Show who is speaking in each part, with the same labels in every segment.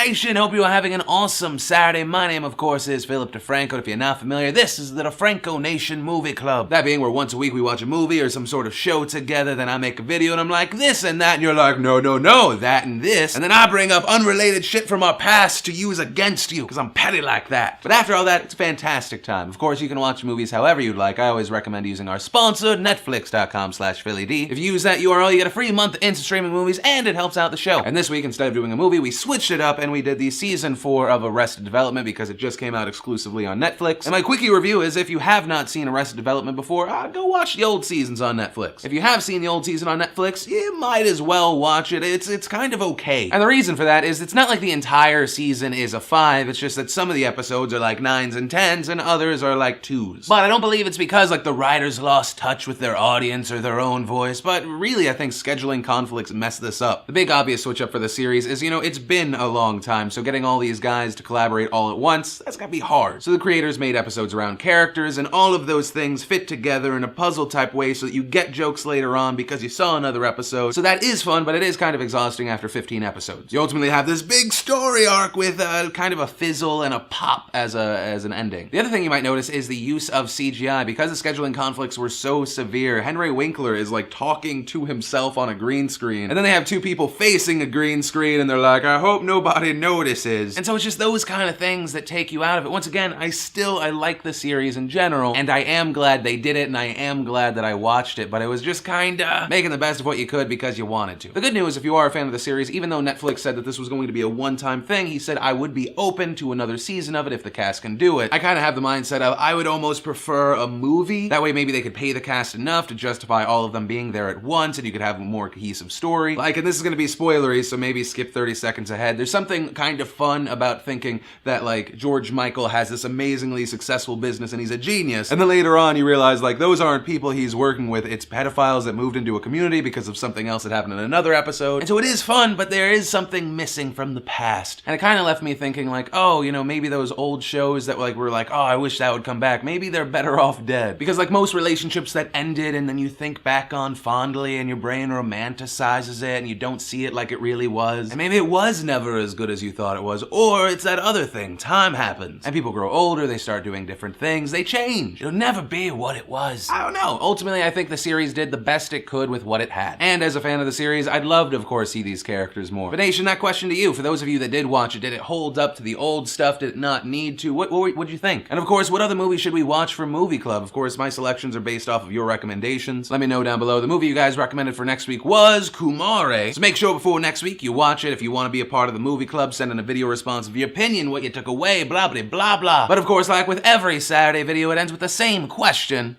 Speaker 1: Nation, hope you are having an awesome Saturday. My name, of course, is Philip DeFranco. If you're not familiar, this is the DeFranco Nation Movie Club. That being where once a week we watch a movie or some sort of show together, then I make a video and I'm like, this and that, and you're like, no, that and this. And then I bring up unrelated shit from our past to use against you, because I'm petty like that. But after all that, it's a fantastic time. Of course, you can watch movies however you'd like. I always recommend using our sponsor, Netflix.com/PhillyD. If you use that URL, you get a free month into streaming movies, and it helps out the show. And this week, instead of doing a movie, we switched it up and we did the season 4 of Arrested Development because it just came out exclusively on Netflix. And my quickie review is, if you have not seen Arrested Development before, go watch the old seasons on Netflix. If you have seen the old season on Netflix, you might as well watch it. It's kind of okay. And the reason for that is it's not like the entire season is a 5, it's just that some of the episodes are like 9s and 10s and others are like 2s. But I don't believe it's because like the writers lost touch with their audience or their own voice, but really I think scheduling conflicts messed this up. The big obvious switch up for the series is, it's been a long time, so getting all these guys to collaborate all at once, that's gotta be hard. So the creators made episodes around characters, and all of those things fit together in a puzzle type way so that you get jokes later on because you saw another episode. So that is fun, but it is kind of exhausting after 15 episodes. You ultimately have this big story arc with kind of a fizzle and a pop as an ending. The other thing you might notice is the use of CGI. Because the scheduling conflicts were so severe, Henry Winkler is like talking to himself on a green screen, and then they have two people facing a green screen and they're like, I hope nobody notices. And so it's just those kind of things that take you out of it. Once again, I like the series in general, and I am glad they did it, and I am glad that I watched it, but it was just kinda making the best of what you could because you wanted to. The good news, if you are a fan of the series, even though Netflix said that this was going to be a one-time thing, he said I would be open to another season of it if the cast can do it. I kinda have the mindset of I would almost prefer a movie. That way maybe they could pay the cast enough to justify all of them being there at once, and you could have a more cohesive story. Like, and this is gonna be spoilery, so maybe skip 30 seconds ahead. There's something kind of fun about thinking that, like, George Michael has this amazingly successful business and he's a genius, and then later on you realize, like, those aren't people he's working with, it's pedophiles that moved into a community because of something else that happened in another episode. And so it is fun, but there is something missing from the past. And it kind of left me thinking, like, oh, maybe those old shows that, like, were like, oh, I wish that would come back, maybe they're better off dead. Because, like, most relationships that ended and then you think back on fondly and your brain romanticizes it and you don't see it like it really was. And maybe it was never as good as you thought it was. Or it's that other thing, time happens. And people grow older, they start doing different things, they change. It'll never be what it was. I don't know. Ultimately, I think the series did the best it could with what it had. And as a fan of the series, I'd love to, of course, see these characters more. But Nation, that question to you, for those of you that did watch it, did it hold up to the old stuff? Did it not need to? What'd you think? And of course, what other movies should we watch for Movie Club? Of course, my selections are based off of your recommendations. Let me know down below. The movie you guys recommended for next week was Kumare. So make sure before next week you watch it. If you want to be a part of the Movie Club, send in a video response of your opinion, what you took away, blah, blah, blah, blah. But of course, like with every Saturday video, it ends with the same question.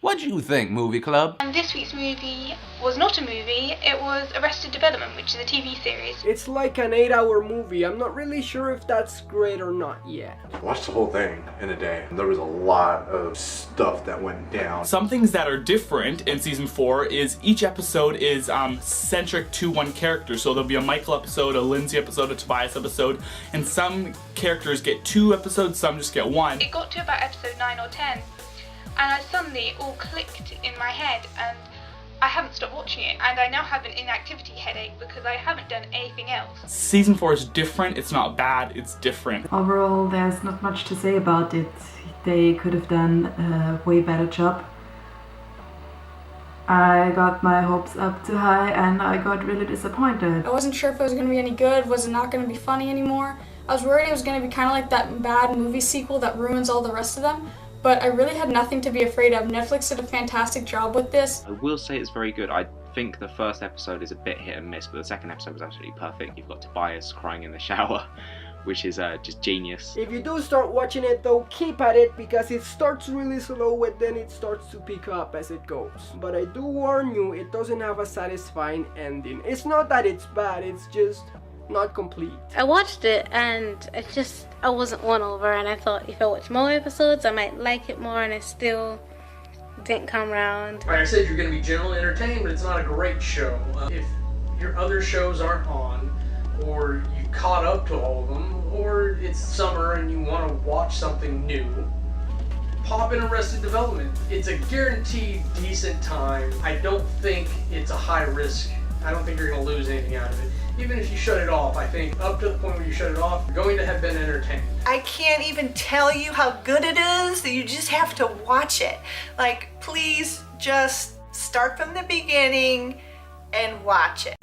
Speaker 1: What'd you think, Movie Club?
Speaker 2: And this week's movie was not a movie, it was Arrested Development, which is a TV series.
Speaker 3: It's like an 8-hour movie. I'm not really sure if that's great or not yet.
Speaker 4: I watched the whole thing in a day. There was a lot of stuff that went down.
Speaker 5: Some things that are different in season 4 is each episode is centric to one character. So there'll be a Michael episode, a Lindsay episode, a Tobias episode, and some characters get 2 episodes, some just get 1.
Speaker 2: It got to about episode 9 or 10. And I suddenly all clicked in my head, and I haven't stopped watching it, and I now have an inactivity headache because I haven't done anything else.
Speaker 5: Season 4 is different, it's not bad, it's different.
Speaker 6: Overall, there's not much to say about it. They could have done a way better job. I got my hopes up too high and I got really disappointed.
Speaker 7: I wasn't sure if it was going to be any good, was it not going to be funny anymore. I was worried it was going to be kind of like that bad movie sequel that ruins all the rest of them. But I really had nothing to be afraid of. Netflix did a fantastic job with this.
Speaker 8: I will say it's very good. I think the first episode is a bit hit and miss, but the second episode was absolutely perfect. You've got Tobias crying in the shower, which is just genius.
Speaker 3: If you do start watching it though, keep at it because it starts really slow and then it starts to pick up as it goes. But I do warn you, it doesn't have a satisfying ending. It's not that it's bad, it's just not complete.
Speaker 9: I watched it and I wasn't won over, and I thought if I watch more episodes I might like it more, and I still didn't come around.
Speaker 10: Like I said, you're going to be generally entertained, but it's not a great show. If your other shows aren't on, or you caught up to all of them, or it's summer and you want to watch something new, pop in Arrested Development. It's a guaranteed decent time. I don't think it's a high risk. I don't think you're going to lose anything out of it. even if you shut it off, I think up to the point where you shut it off, you're going to have been entertained.
Speaker 11: I can't even tell you how good it is. You just have to watch it. Like, please just start from the beginning and watch it.